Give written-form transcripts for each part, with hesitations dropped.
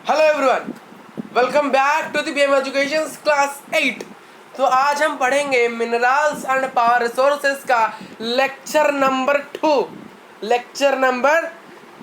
Hello everyone, welcome back to the BM education class 8। तो आज हम पढ़ेंगे मिनरल्स एंड पावर रिसोर्सेज का लेक्चर नंबर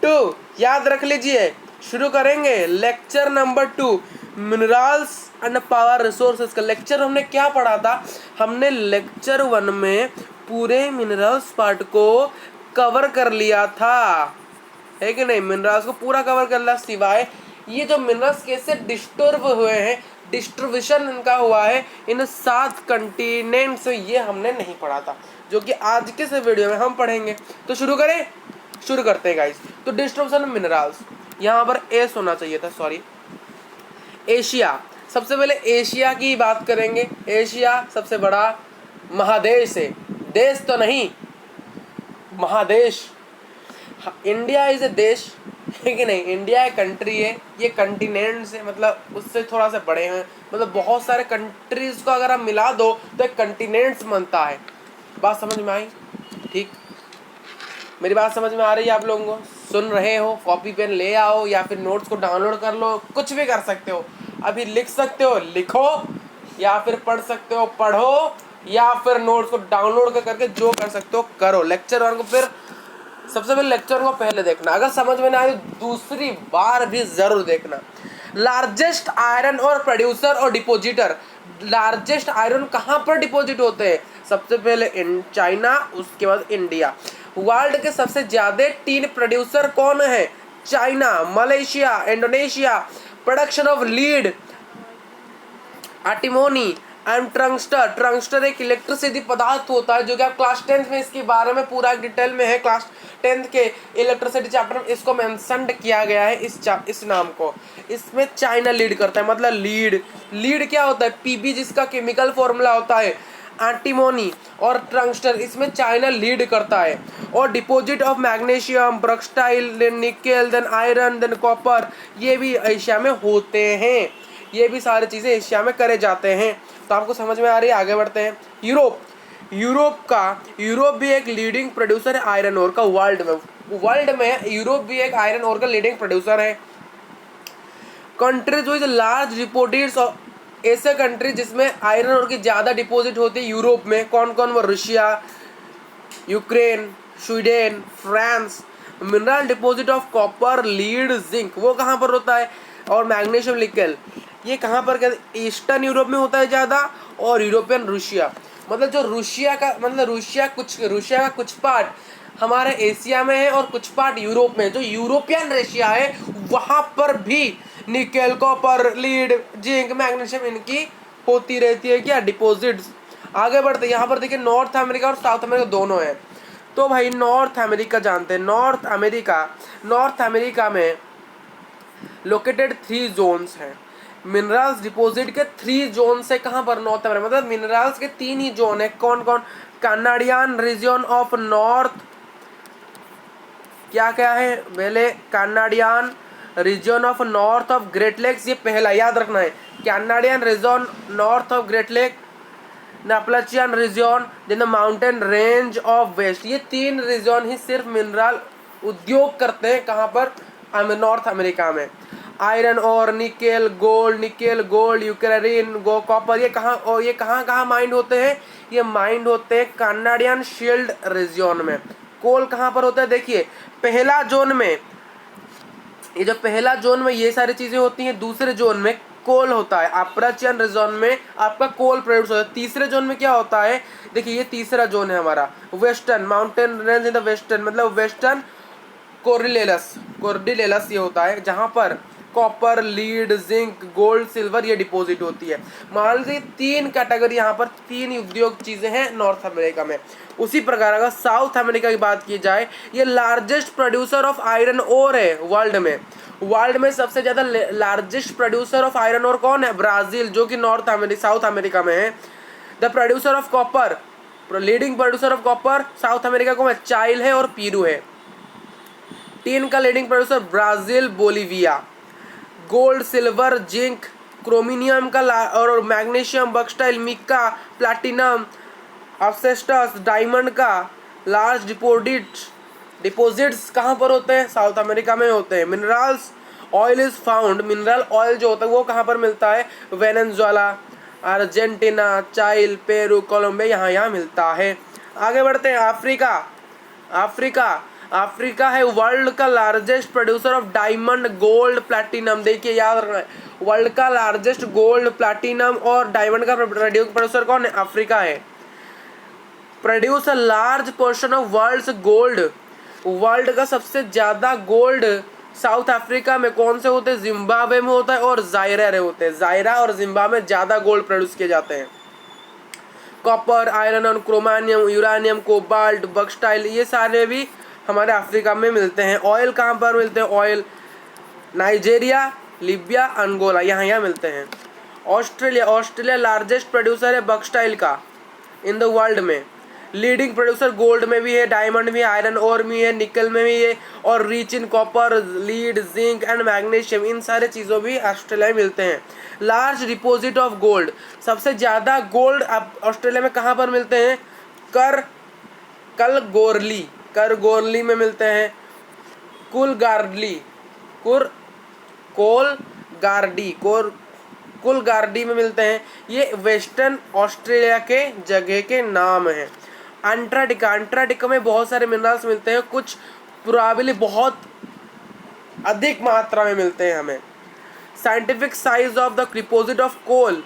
2 याद रख लीजिए। शुरू करेंगे lecture number 2 minerals and power resources का। लेक्चर हमने क्या पढ़ा था? हमने लेक्चर 1 में पूरे मिनरल्स पार्ट को कवर कर लिया था, है कि नहीं? मिनरल्स को पूरा कवर कर लिया, सिवाय ये जो मिनरल्स कैसे डिस्टर्ब हुए हैं, डिस्ट्रीब्यूशन इनका हुआ है इन 7 कंटिनेंट्स, ये हमने नहीं पढ़ा था, जो कि आज के इस वीडियो में हम पढ़ेंगे। तो शुरू करते हैं गाइस। तो डिस्ट्रीब्यूशन ऑफ मिनरल्स, यहाँ पर एस होना चाहिए था, सॉरी। एशिया, सबसे पहले एशिया की बात करेंगे। एशिया सबसे बड़ा महादेश है, देश तो नहीं, महादेश। इंडिया इज ए देश, है कि नहीं? इंडिया एक कंट्री है, ये कंटिनेंट से मतलब उससे थोड़ा सा बड़े हैं, मतलब बहुत सारे कंट्रीज को अगर आप मिला दो तो एक कंटिनेंट्स बनता है। बात समझ में आई? ठीक, मेरी बात समझ में आ रही है आप लोगों को? सुन रहे हो? कॉपी पेन ले आओ या फिर नोट्स को डाउनलोड कर लो, कुछ भी कर सकते हो। अभी लिख सकते हो लिखो, या फिर पढ़ सकते हो पढ़ो, या फिर नोट्स को डाउनलोड करके जो कर सकते हो करो। लेक्चर 1 को फिर सबसे पहले लेक्चर को पहले देखना, अगर समझ में ना आए दूसरी बार भी जरूर देखना। लार्जेस्ट आयरन और प्रोड्यूसर और डिपोजिटर। लार्जेस्ट आयरन कहाँ पर डिपॉजिट होते हैं? सबसे पहले इन चाइना, उसके बाद इंडिया। वर्ल्ड के सबसे ज्यादा टीन प्रोड्यूसर कौन है? China, Malaysia, Indonesia. Production of lead, antimony and tungsten. Tungsten एक इलेक्ट्रिसिटी पदार्थ होता है, जो कि आप क्लास 10th में इसके बारे में पूरा डिटेल में है। क्लास 10th के इलेक्ट्रिसिटी चैप्टर में इसको मेंशन किया गया है, इस नाम को। इसमें चाइना लीड करता है, मतलब लीड क्या होता है? पीबी, जिसका केमिकल फॉर्मूला होता है एंटीमोनी और टंगस्टर, इसमें चाइना लीड करता है। और deposit of magnesium, bauxite, then nickel, then iron, then copper, ये भी एशिया में होते हैं। ये भी सारी चीज़ें एशिया में करे जाते हैं। तो आपको समझ में आ रही है? आगे बढ़ते हैं। यूरोप भी एक लीडिंग प्रोड्यूसर है आयरन ओर का। वर्ल्ड में यूरोप भी एक आयरन ओर का लीडिंग प्रोड्यूसर है। कंट्रीज विद लार्ज डिपोजिट्स, ऐसे कंट्री जिसमें आयरन ओर की ज़्यादा डिपॉजिट होती है यूरोप में, कौन कौन? वो Russia, Ukraine, Sweden, France. Mineral deposit of copper, lead, zinc, वो कहाँ पर होता है? और मैग्नीशियम, निकेल, ये कहाँ पर? ईस्टर्न यूरोप में होता है ज़्यादा, और यूरोपियन रूसिया, मतलब जो रूसिया का कुछ पार्ट हमारे एशिया में है और कुछ पार्ट यूरोप में। जो यूरोपियन रशिया है वहाँ पर भी nickel, copper, lead, zinc, magnesium इनकी होती रहती है क्या? डिपॉजिट्स। आगे बढ़ते यहाँ पर देखिए, नॉर्थ अमेरिका और साउथ अमेरिका दोनों है। तो भाई नॉर्थ अमेरिका जानते हैं। नॉर्थ अमेरिका में लोकेटेड 3 जोन्स हैं। मिनरल्स डिपॉजिट के 3 जोन से कहाँ पर? नॉर्थ अमेरिका, मतलब मिनरल्स के 3 ही जोन है। कौन कौन? कनाडियन रीजन ऑफ नॉर्थ, क्या क्या है? पहले Canadian region of north of Great Lakes, ये पहला याद रखना है। Canadian region north of Great Lake, Appalachian region, then mountain range of west. ये 3 रीजन ही सिर्फ मिनरल उद्योग करते हैं। कहाँ पर? नॉर्थ अमेरिका में। आयरन और निकेल गोल्ड, यूक्रेन कॉपर, ये कहाँ माइंड होते हैं? ये माइंड होते हैं कनाडियन शील्ड रीजन में। कोल कहाँ पर होता है? देखिए, पहला जोन में, ये जो पहला जोन में ये सारी चीजें होती हैं, दूसरे जोन में कोल होता है। अप्राचियन रीजन में आपका कोल प्रोड्यूस होता है। तीसरे जोन में क्या होता है? देखिए, ये तीसरा जोन है हमारा, western mountain range in the western, मतलब वेस्टर्न कोर्डिलेलस ये होता है, जहां पर copper, lead, zinc, gold, silver ये डिपॉजिट होती है। मान लीजिए 3 कैटेगरी, यहाँ पर 3 उद्योग चीजें हैं नॉर्थ अमेरिका में। उसी प्रकार अगर साउथ अमेरिका की बात की जाए, ये largest producer of iron ore है वर्ल्ड में सबसे ज्यादा largest producer of iron ore कौन है? ब्राजील, जो कि साउथ अमेरिका में है। The producer of copper, leading producer of copper South America को चाइल है और पीरू है। टीन का leading producer Brazil, Bolivia. Gold, silver, zinc, chromium का और magnesium, bauxite, mica, platinum, asbestos, diamond का लार्ज डिपॉजिट्स कहाँ पर होते हैं? साउथ अमेरिका में होते हैं। Minerals oil is found, mineral oil जो होता है वो कहाँ पर मिलता है? Venezuela, Argentina, Chile, Peru, Colombia, यहाँ मिलता है। आगे बढ़ते हैं। अफ्रीका। अफ्रीका अफ्रीका है वर्ल्ड का largest producer of diamond, gold, platinum. देखिए याद रखना है, वर्ल्ड का लार्जेस्ट गोल्ड, प्लैटिनम और डायमंड का प्रोड्यूसर कौन है? अफ्रीका है। Produce a large portion of world's gold, world का सबसे ज्यादा गोल्ड साउथ अफ्रीका में कौन से होते हैं? जिम्बाब्वे में होता है और जायरा में होते हैं। जायरा और जिम्बाब्वे में ज्यादा गोल्ड प्रोड्यूस किए जाते हैं। कॉपर, आयरन और क्रोमानियम, यूरानियम, कोबाल्ट, बक्सटाइल, ये सारे भी हमारे अफ्रीका में मिलते हैं। ऑयल कहाँ पर मिलते हैं? ऑयल नाइजीरिया, लीबिया, अंगोला, यहाँ मिलते हैं। ऑस्ट्रेलिया लार्जेस्ट प्रोड्यूसर है बक्सटाइल का इन द वर्ल्ड में। लीडिंग प्रोड्यूसर गोल्ड में भी है, डायमंड में, आयरन और में है, निकल में भी है, और rich in copper, lead, zinc and magnesium, इन सारे चीज़ों भी ऑस्ट्रेलिया में मिलते हैं। लार्ज डिपॉजिट ऑफ गोल्ड, सबसे ज़्यादा गोल्ड ऑस्ट्रेलिया में कहाँ पर मिलते हैं? करगोरली में मिलते हैं। कुलगार्डी में मिलते हैं। ये वेस्टर्न ऑस्ट्रेलिया के जगह के नाम हैं। अंटार्कटिका में बहुत सारे मिनरल्स मिलते हैं, कुछ प्रोबेबली बहुत अधिक मात्रा में मिलते हैं हमें। Scientific size of the deposit of coal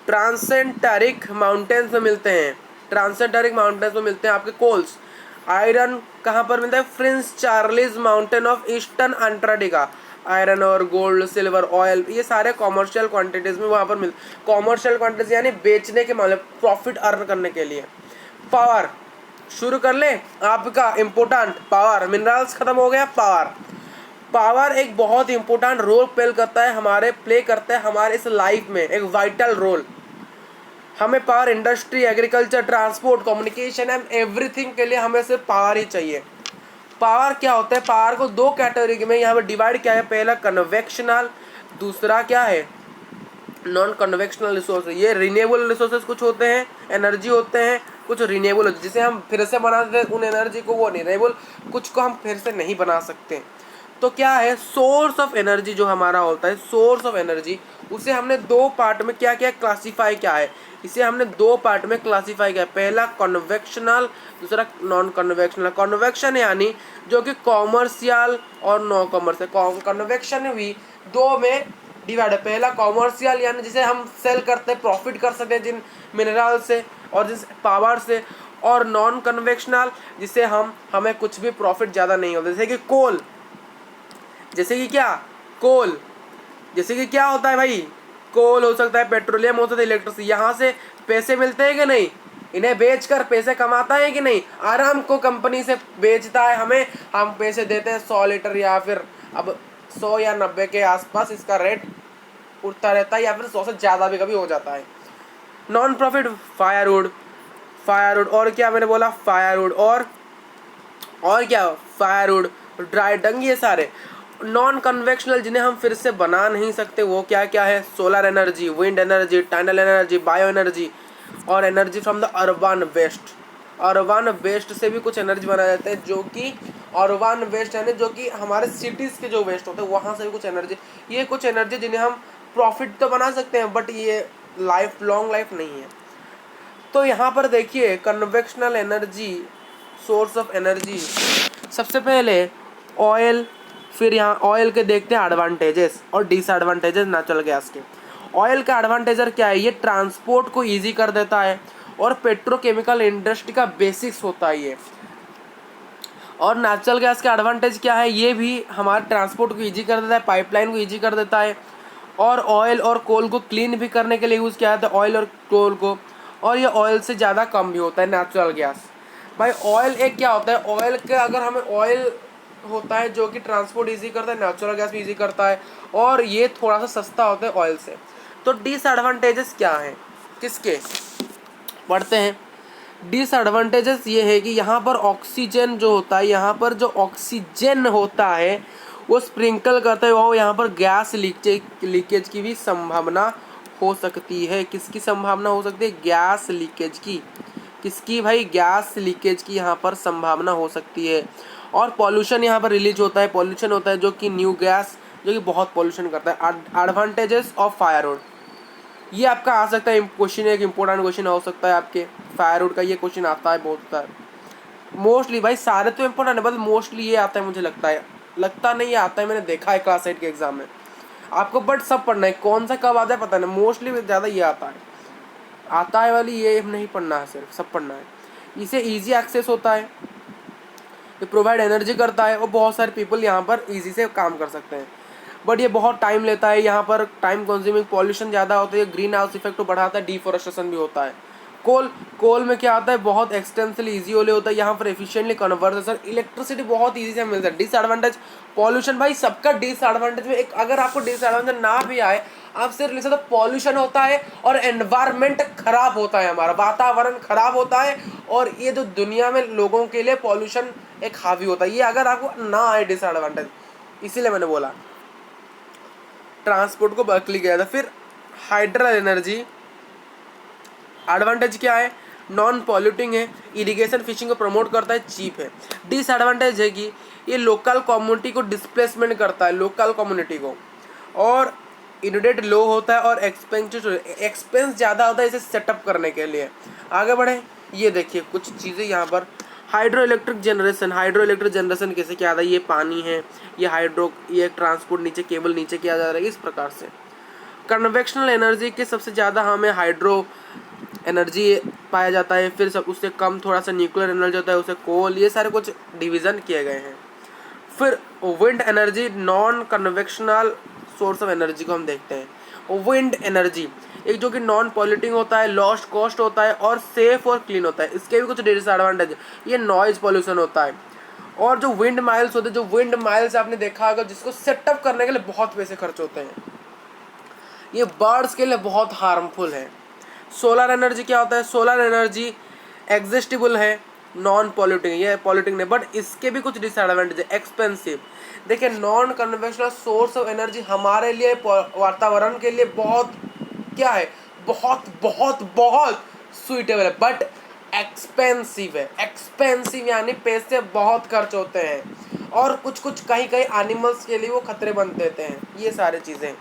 Transantarctic mountains में मिलते हैं। आपके कोल्स। आयरन कहाँ पर मिलता है? Prince Charles mountain of eastern Antarctica. Iron और गोल्ड, सिल्वर, ऑयल, ये सारे कॉमर्शियल क्वांटिटीज में वहाँ पर कॉमर्शियल क्वांटिटीज यानी बेचने के मामले, प्रॉफिट अर्न करने के लिए। पावर शुरू कर ले। आपका इम्पोर्टेंट पावर, मिनरल्स खत्म हो गया। पावर एक बहुत इंपॉर्टेंट रोल प्ले करता है हमारे इस लाइफ में, एक वाइटल रोल। हमें power industry, agriculture, transport, communication and everything के लिए हमें सिर्फ पावर ही चाहिए। पावर क्या होता है? पावर को दो कैटेगरी में यहाँ पर डिवाइड किया है। पहला कन्वेक्शनल, दूसरा क्या है? Non convectional resource. ये रिन्यूएबल रिसोर्सेज कुछ होते हैं, एनर्जी होते हैं, कुछ रिन्यूएबल जिसे हम फिर से बना देते हैं उन एनर्जी को, वो रिन्यूएबल, कुछ को हम फिर से नहीं बना सकते। तो क्या है सोर्स ऑफ एनर्जी? जो हमारा होता है सोर्स ऑफ एनर्जी, उसे हमने दो पार्ट में क्या क्लासीफाई किया है। इसे हमने दो पार्ट में क्लासीफाई किया है। पहला कन्वेक्शनल, दूसरा नॉन कन्वेक्शनल। कन्वेक्शन यानी जो कि कॉमर्शियल और नॉन कॉमर्शियल। कन्वेक्शन भी दो में डिवाइड है। पहला कॉमर्शियल यानी जिसे हम सेल करते हैं, प्रॉफिट कर सकते हैं जिन मिनरल से और जिस पावर से, और नॉन कन्वेक्शनल जिसे हमें कुछ भी प्रॉफिट ज़्यादा नहीं होता। जैसे कि क्या होता है भाई? कोल हो सकता है, पेट्रोलियम हो सकता है, इलेक्ट्रिसिटी। यहाँ से पैसे मिलते हैं कि नहीं? इन्हें बेचकर पैसे कमाता है कि नहीं? आराम को कंपनी से बेचता है, हम पैसे देते हैं 100 लीटर, या फिर अब 100 या 90 के आसपास इसका रेट उठता रहता है, या फिर 100 से ज़्यादा भी कभी हो जाता है। नॉन प्रॉफिट फायरवुड, और क्या मैंने बोला? फायरवुड और क्या? फायरवुड, ड्राई डंग, ये सारे। नॉन कन्वेक्शनल जिन्हें हम फिर से बना नहीं सकते, वो क्या है? Solar energy, wind energy, tidal energy, bio energy और energy from the urban waste से भी कुछ एनर्जी बनाया जाता है, जो कि अर्बन वेस्ट यानी जो कि हमारे सिटीज़ के जो वेस्ट होते हैं वहाँ से भी कुछ एनर्जी। ये कुछ एनर्जी जिन्हें हम प्रॉफिट तो बना सकते हैं, बट ये लॉन्ग लाइफ नहीं है। तो यहाँ पर देखिए convectional energy, source of energy, सबसे पहले ऑयल। फिर यहाँ ऑयल के देखते हैं एडवांटेजेस और डिसएडवांटेजेस नेचुरल गैस के। ऑयल का एडवांटेजर क्या है? ये ट्रांसपोर्ट को इजी कर देता है और पेट्रोकेमिकल इंडस्ट्री का बेसिक्स होता है ये। और नेचुरल गैस का एडवांटेज क्या है? ये भी हमारे ट्रांसपोर्ट को इजी कर देता है, पाइपलाइन को इजी कर देता है, और ऑयल और कोल को क्लीन भी करने के लिए यूज़ किया जाता है ऑयल और कोल को, और ये ऑयल से ज़्यादा कम भी होता है नेचुरल गैस। भाई ऑयल एक क्या होता है? ऑयल के अगर हमें ऑयल होता है जो कि ट्रांसपोर्ट इजी करता है, नेचुरल गैस भी इजी करता है, और ये थोड़ा सा सस्ता होता है ऑयल से। तो डिसएडवांटेजेस क्या हैं किसके? पढ़ते हैं। डिसएडवांटेजेस ये है कि यहाँ पर ऑक्सीजन जो होता है, यहाँ पर जो ऑक्सीजन होता है वो स्प्रिंकल करते हैं, वो यहाँ पर गैस लीकेज की भी संभावना हो सकती है। किसकी संभावना हो सकती है? गैस लीकेज की। किसकी भाई? गैस लीकेज की यहाँ पर संभावना हो सकती है। और पॉल्यूशन यहाँ पर रिलीज होता है, पॉल्यूशन होता है जो कि न्यू गैस जो कि बहुत पॉल्यूशन करता है। एडवांटेजेस ऑफ फायरवुड, ये आपका आ सकता है क्वेश्चन, एक इंपॉर्टेंट क्वेश्चन हो सकता है आपके फायरवुड का, ये क्वेश्चन आता है बहुत सारा मोस्टली। भाई सारे तो इंपॉर्टेंट है, बस मोस्टली ये आता है मुझे लगता है, लगता नहीं आता है, मैंने देखा है क्लास 8 के एग्जाम में आपको, बट सब पढ़ना है, कौन सा कब आता है पता नहीं, मोस्टली ज़्यादा ये आता है वाली ये नहीं पढ़ना है, सिर्फ सब पढ़ना है। इसे ईजी एक्सेस होता है, ये प्रोवाइड एनर्जी करता है और बहुत सारे पीपल यहाँ पर ईजी से काम कर सकते हैं, बट ये बहुत टाइम लेता है, यहाँ पर टाइम कंज्यूमिंग, पॉल्यूशन ज़्यादा होता है, ग्रीन हाउस इफेक्ट को बढ़ाता है, डिफॉरेस्टेशन भी होता है। कोल में क्या आता है, बहुत एक्सटेंसिवली ईजी होले होता है, यहाँ पर एफिशिएंटली कन्वर्जन, इलेक्ट्रिसिटी बहुत ईजी से मिलता है। डिसएडवांटेज पॉल्यूशन, भाई सबका डिसएडवांटेज में एक, अगर आपको डिसएडवांटेज ना भी आए आपसे रिलेटेड, तो पॉल्यूशन होता है और एनवायरनमेंट खराब होता है, हमारा वातावरण खराब होता है, और ये जो दुनिया में लोगों के लिए पॉल्यूशन एक हावी होता है, ये अगर आपको ना आए डिसएडवांटेज, इसीलिए मैंने बोला ट्रांसपोर्ट को बर्कली किया था। फिर हाइड्रल एनर्जी, एडवांटेज क्या है, नॉन पॉल्यूटिंग है, इरिगेशन फिशिंग को प्रमोट करता है, चीप है। डिसएडवांटेज है कि ये लोकल कम्युनिटी को डिस्प्लेसमेंट करता है, लोकल कम्युनिटी को, और इनोडेट लो होता है, और एक्सपेंस ज़्यादा होता है इसे सेटअप करने के लिए। आगे बढ़े, ये देखिए कुछ चीज़ें यहाँ पर, हाइड्रो इलेक्ट्रिक जनरेशन कैसे क्या आता है, ये पानी है, ये ट्रांसपोर्ट नीचे केबल नीचे किया जा रहा है, इस प्रकार से। कन्वेक्शनल एनर्जी के सबसे ज़्यादा हमें हाइड्रो एनर्जी पाया जाता है, फिर सब उससे कम थोड़ा सा न्यूक्लियर एनर्जी होता है, उसे कोल, ये सारे कुछ डिवीज़न किए गए हैं। फिर wind energy, non convectional source of energy को हम देखते हैं। विंड एनर्जी एक जो कि नॉन पॉल्यूटिंग होता है, लॉस्ट कॉस्ट होता है, और सेफ और क्लीन होता है। इसके भी कुछ डिसएडवांटेज है, ये नॉइज पॉल्यूशन होता है, और जो विंड माइल्स होते हैं, जो विंड माइल्स आपने देखा होगा जिसको सेटअप करने के लिए बहुत पैसे खर्च होते हैं, ये बर्ड्स के लिए बहुत हार्मफुल है। सोलर एनर्जी क्या होता है, सोलर एनर्जी एग्जिस्टेबल है, नॉन पॉल्यूटिंग, ये पॉल्यूटिंग नहीं, बट इसके भी कुछ डिसएडवांटेज है, एक्सपेंसिव। देखिए non conventional source of energy हमारे लिए, वातावरण के लिए बहुत क्या है, बहुत बहुत बहुत सुइटेबल है, बट एक्सपेंसिव है। एक्सपेंसिव यानी पैसे बहुत खर्च होते हैं, और कुछ कुछ कहीं कहीं एनिमल्स के लिए वो खतरे बन देते हैं, ये सारी चीज़ें।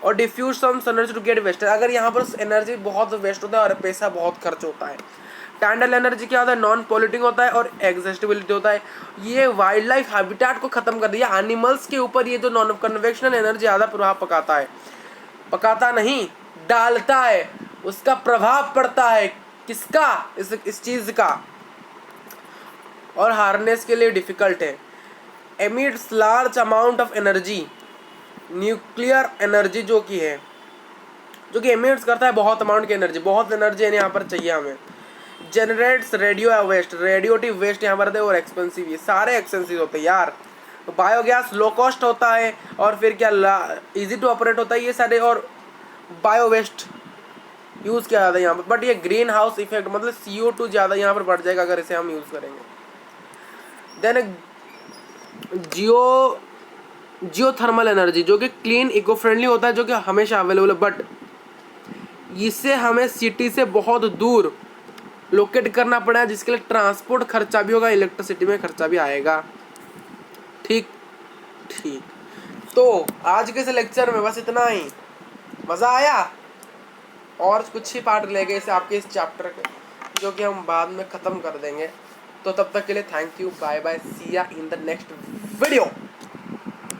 और diffuse some energy to get waste, अगर यहाँ पर एनर्जी बहुत वेस्ट होता है और पैसा बहुत खर्च होता है। टाइडल एनर्जी क्या होता है, नॉन पॉल्यूटिंग होता है और एग्जिस्टेबिलिटी होता है, ये वाइल्ड लाइफ हैबिटेट को खत्म कर दिया, एनिमल्स के ऊपर ये जो नॉन कन्वेक्शनल एनर्जी ज़्यादा प्रभाव पकाता नहीं, डालता है, उसका प्रभाव पड़ता है, किसका, इस चीज़ का, और हार्नेस के लिए डिफिकल्ट है। Emits large amount of energy, nuclear energy जो कि है, जो कि एमिट्स करता है बहुत अमाउंट की एनर्जी, बहुत एनर्जी यहाँ पर चाहिए हमें। जनरेट्स रेडियोटिव वेस्ट यहाँ पर है, और एक्सपेंसिव, ये सारे एक्सपेंसिव होते हैं यार। तो बायोगैस लो कॉस्ट होता है, और फिर क्या इजी टू ऑपरेट होता है, ये सारे, और बायो वेस्ट यूज़ किया जाता है यहाँ पर, बट ये ग्रीन हाउस इफेक्ट मतलब CO2 ज़्यादा यहाँ पर बढ़ जाएगा अगर इसे हम यूज़ करेंगे। देन जियोथर्मल एनर्जी जो कि क्लीन इको फ्रेंडली होता है, जो कि हमेशा अवेलेबल है, बट इससे हमें सिटी से बहुत दूर लोकेट करना पड़ा है, जिसके लिए ट्रांसपोर्ट खर्चा भी होगा, इलेक्ट्रिसिटी में खर्चा भी आएगा। ठीक, तो आज के इस लेक्चर में बस इतना ही। मज़ा आया? और कुछ ही पार्ट रह गए इसे आपके इस चैप्टर के, जो कि हम बाद में ख़त्म कर देंगे। तो तब तक के लिए थैंक यू, बाय बाय, सी या इन द नेक्स्ट वीडियो।